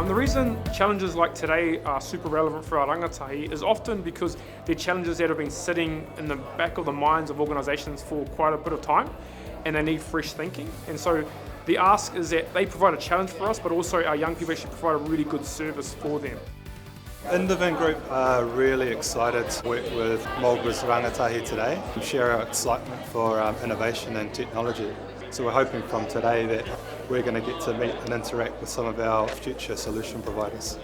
The reason challenges like today are super relevant for our rangatahi is often because they're challenges that have been sitting in the back of the minds of organisations for quite a bit of time, and they need fresh thinking. And so the ask is that they provide a challenge for us, but also our young people actually provide a really good service for them. Innovate Group are really excited to work with Marlborough's rangatahi today and share our excitement for innovation and technology. So we're hoping from today that we're going to get to meet and interact with some of our future solution providers.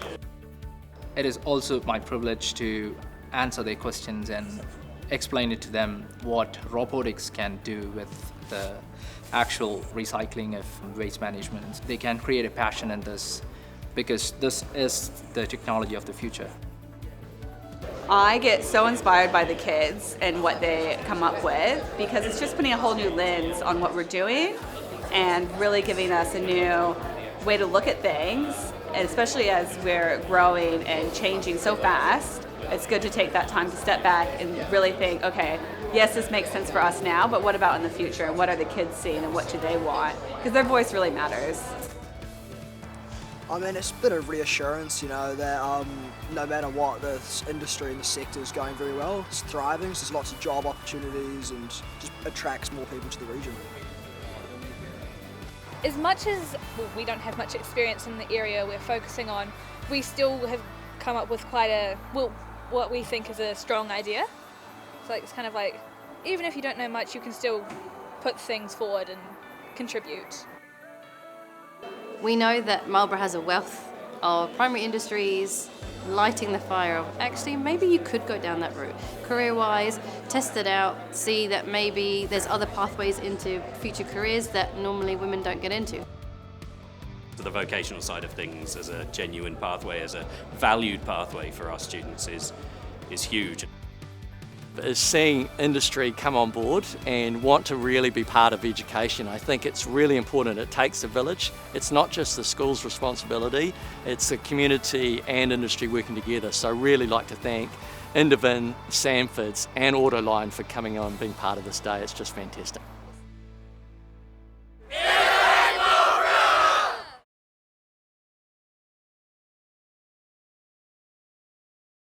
It is also my privilege to answer their questions and explain it to them what robotics can do with the actual recycling of waste management. They can create a passion in this because this is the technology of the future. I get so inspired by the kids and what they come up with because it's just putting a whole new lens on what we're doing and really giving us a new way to look at things, and especially as we're growing and changing so fast. It's good to take that time to step back and really think, okay, yes, this makes sense for us now, but what about in the future, and what are the kids seeing and what do they want? Because their voice really matters. I mean, it's a bit of reassurance, that no matter what, the industry and the sector is going very well. It's thriving, so there's lots of job opportunities and just attracts more people to the region. As much as we don't have much experience in the area we're focusing on, we still have come up with quite what we think is a strong idea. So it's kind of like, even if you don't know much, you can still put things forward and contribute. We know that Marlborough has a wealth of primary industries, lighting the fire of actually maybe you could go down that route. Career-wise, test it out, see that maybe there's other pathways into future careers that normally women don't get into. The vocational side of things as a genuine pathway, as a valued pathway for our students is huge. Is seeing industry come on board and want to really be part of education. I think it's really important. It takes a village. It's not just the school's responsibility, it's the community and industry working together. So I really like to thank Indivin, Sanfords and Autoline for coming on and being part of this day. It's just fantastic.